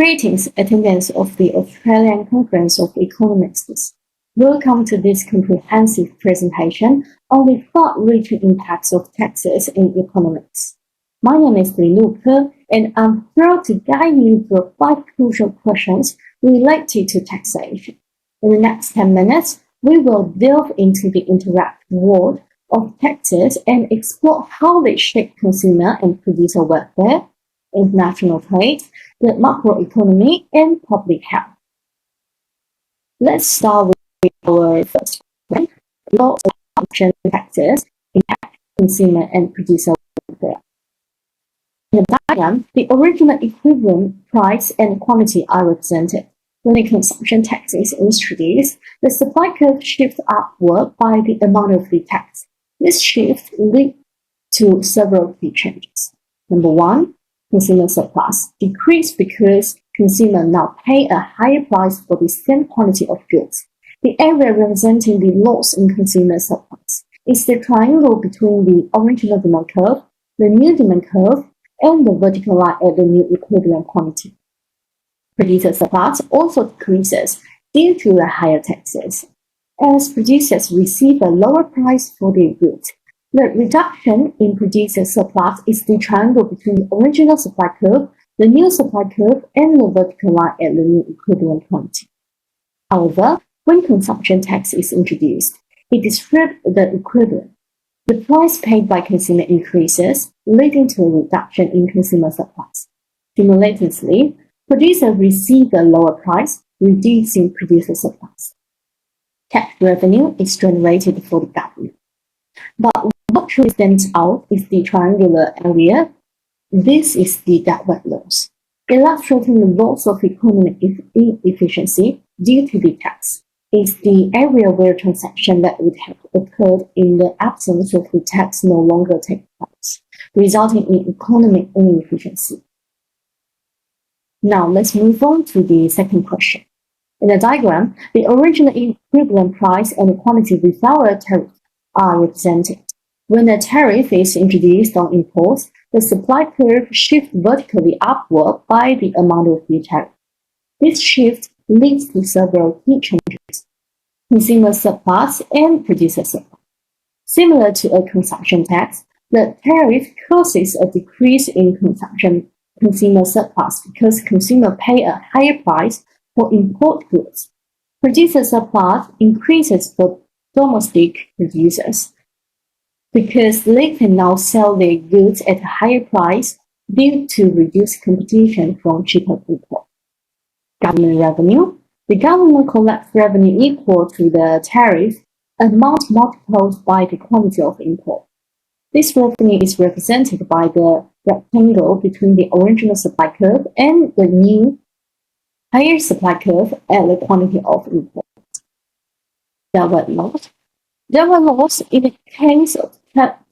Greetings, attendants of the Australian Conference of Economists. Welcome to this comprehensive presentation on the far-reaching impacts of taxes in economics. My name is Li Luke, and I'm thrilled to guide you through 5 crucial questions related to taxation. In the next 10 minutes, we will delve into the interactive world of taxes and explore how they shape consumer and producer welfare, international trade, the macroeconomy, and public health. Let's start with our first question. Laws of consumption taxes impact consumer and producer welfare. In the diagram, the original equivalent price and quantity are represented. When a consumption tax is introduced, the supply curve shifts upward by the amount of the tax. This shift leads to several key changes. Number 1, consumer surplus decreased because consumers now pay a higher price for the same quantity of goods. The area representing the loss in consumer surplus is the triangle between the original demand curve, the new demand curve, and the vertical line at the new equivalent quantity. Producer surplus also decreases due to the higher taxes. As producers receive a lower price for their goods, the reduction in producer surplus is the triangle between the original supply curve, the new supply curve, and the vertical line at the new equivalent quantity. However, when consumption tax is introduced, it disrupts the equilibrium. The price paid by consumer increases, leading to a reduction in consumer surplus. Simultaneously, producers receive a lower price, reducing producer surplus. Tax revenue is generated for the government. But what truly stands out is the triangular area. This is the deadweight loss, illustrating the loss of economic inefficiency due to the tax. It's the area where transactions that would have occurred in the absence of the tax no longer take place, resulting in economic inefficiency. Now let's move on to the second question. In the diagram, the original equivalent price and quantity without a tariff are represented. When a tariff is introduced on imports, the supply curve shifts vertically upward by the amount of the tariff. This shift leads to several key changes: consumer surplus and producer surplus. Similar to a consumption tax, the tariff causes a decrease in consumer surplus because consumers pay a higher price for import goods. Producer surplus increases for domestic producers because they can now sell their goods at a higher price due to reduced competition from cheaper imports. Government revenue. The government collects revenue equal to the tariff amount multiplied by the quantity of import. This revenue is represented by the rectangle between the original supply curve and the new higher supply curve at the quantity of import. Deadweight loss. Deadweight loss in the case of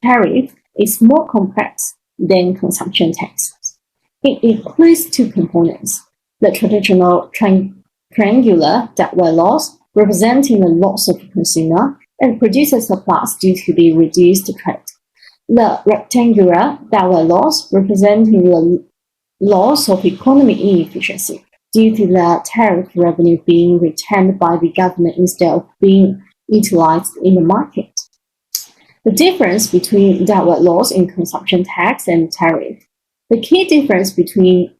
tariff is more complex than consumption taxes. It includes 2 components: the traditional triangular deadweight loss, representing the loss of the consumer, and producer surplus due to the reduced trade. The rectangular deadweight loss, representing the loss of economic inefficiency due to the tariff revenue being retained by the government instead of being utilized in the market. The difference between deadweight loss in consumption tax and tariff. The key difference between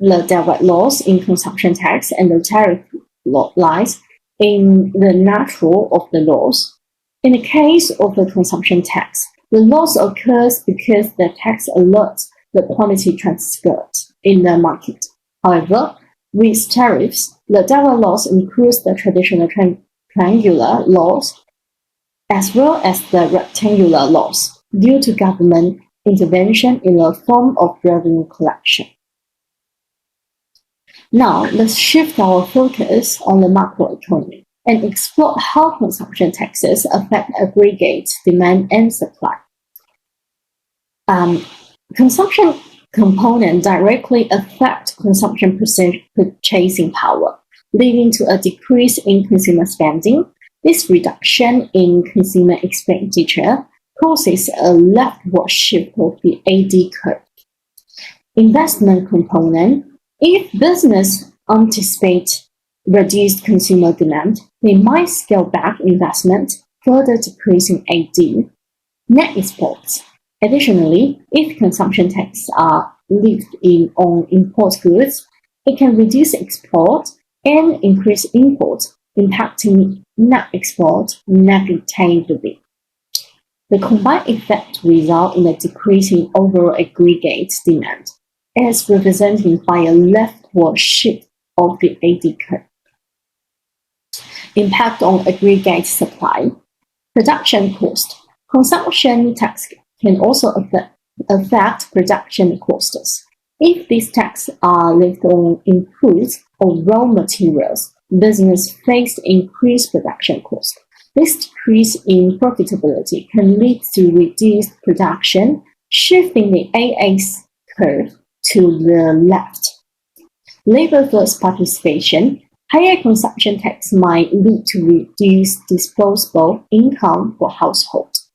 the deadweight loss in consumption tax and the tariff lies in the nature of the loss. In the case of the consumption tax, the loss occurs because the tax alerts the quantity transferred in the market. However, with tariffs, the deadweight loss includes the traditional triangular loss as well as the rectangular loss due to government intervention in the form of revenue collection. Now, let's shift our focus on the macroeconomy and explore how consumption taxes affect aggregate demand and supply. Consumption components directly affect consumption purchasing power, leading to a decrease in consumer spending. This reduction in consumer expenditure causes a leftward shift of the AD curve. Investment component If business anticipate reduced consumer demand, they might scale back investment, further decreasing AD net exports. Additionally, if consumption taxes are levied on import goods, it can reduce export and increase imports, impacting net export negatively. The combined effect result in a decrease in overall aggregate demand, as represented by a leftward shift of the AD curve. Impact on aggregate supply. Production cost. Consumption tax can also affect production costs. If these taxes are levied on inputs or raw materials, business face increased production costs. This decrease in profitability can lead to reduced production, shifting the AS curve to the left. Labor force participation. Higher consumption tax might lead to reduced disposable income for households.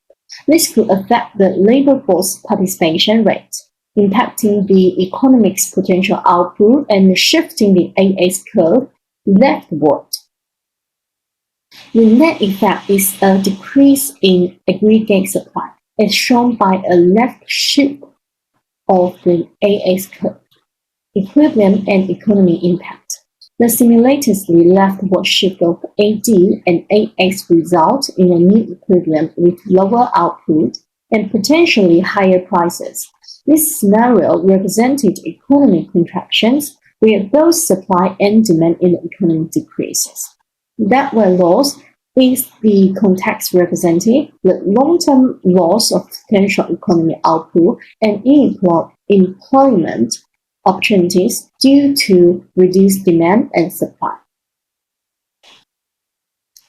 This could affect the labor force participation rate, impacting the economic's potential output and shifting the AS curve leftward. The net effect is a decrease in aggregate supply, as shown by a left shift of the AS curve. Equilibrium and economy impact. The simultaneously leftward shift of AD and AS results in a new equilibrium with lower output and potentially higher prices. This scenario represented economic contractions where both supply and demand in the economy decreases. That where loss is the context representing the long-term loss of potential economic output and employment opportunities due to reduced demand and supply.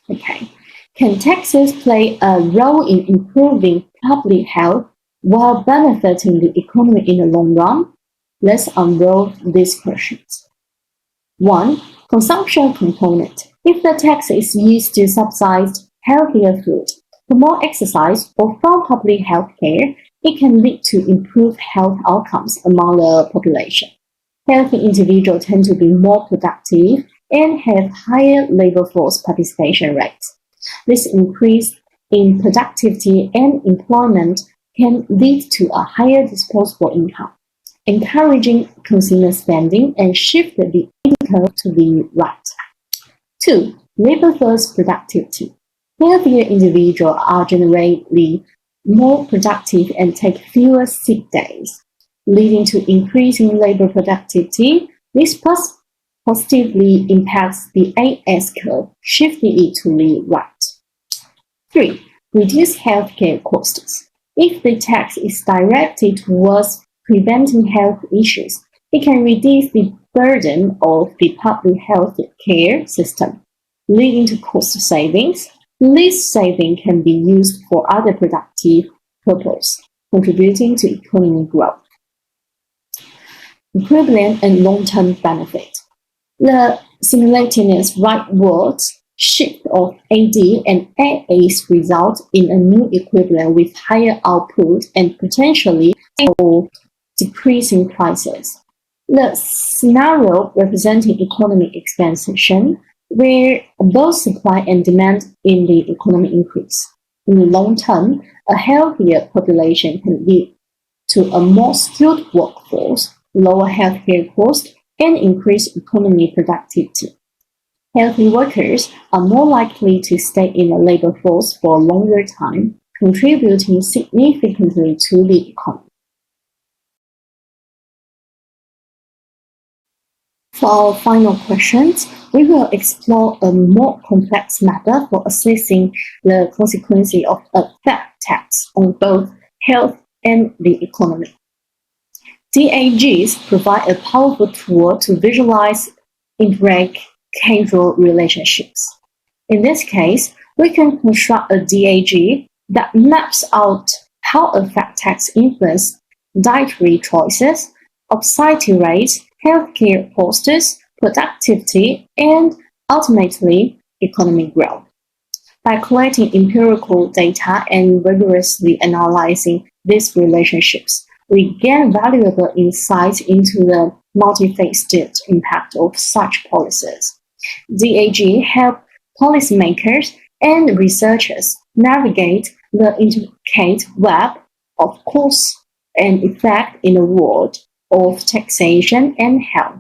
Okay. Can taxes play a role in improving public health while benefiting the economy in the long run? Let's unroll these questions. 1. Consumption component. If the tax is used to subsidize healthier food, promote exercise, or fund public health care, it can lead to improved health outcomes among the population. Healthy individuals tend to be more productive and have higher labor force participation rates. This increase in productivity and employment can lead to a higher disposable income, encouraging consumer spending and shift the income to the right. 2. Labor force productivity. Healthier individuals are generally more productive and take fewer sick days, leading to increasing labor productivity. This positively impacts the AS curve, shifting it to the right. 3. Reduce healthcare costs. If the tax is directed towards preventing health issues, it can reduce the burden of the public health care system, leading to cost savings. This saving can be used for other productive purposes, contributing to economic growth. Equivalent and long-term benefit. The simultaneous rightward shift of AD and AS result in a new equilibrium with higher output and potentially decreasing prices. The scenario representing economic expansion where both supply and demand in the economy increase. In the long term, a healthier population can lead to a more skilled workforce, lower healthcare costs, and increased economy productivity. Healthy workers are more likely to stay in the labor force for a longer time, contributing significantly to the economy. For our final questions, we will explore a more complex method for assessing the consequences of a fat tax on both health and the economy. DAGs provide a powerful tool to visualize indirect causal relationships. In this case, we can construct a DAG that maps out how a fat tax influences dietary choices, obesity rates, healthcare costs, productivity, and ultimately economic growth. By collecting empirical data and rigorously analyzing these relationships, we gain valuable insights into the multifaceted impact of such policies. DAG help policymakers and researchers navigate the intricate web of cause and effect in the world of taxation and health.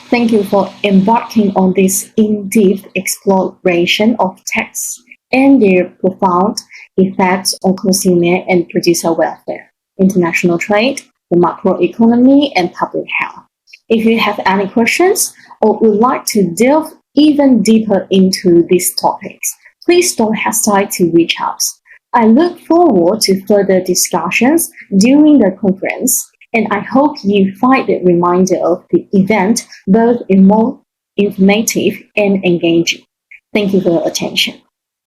Thank you for embarking on this in-depth exploration of tax and their profound effects on consumer and producer welfare, international trade, the macroeconomy, and public health. If you have any questions or would like to delve even deeper into these topics, please don't hesitate to reach out. I look forward to further discussions during the conference, and I hope you find the reminder of the event both more informative and engaging. Thank you for your attention.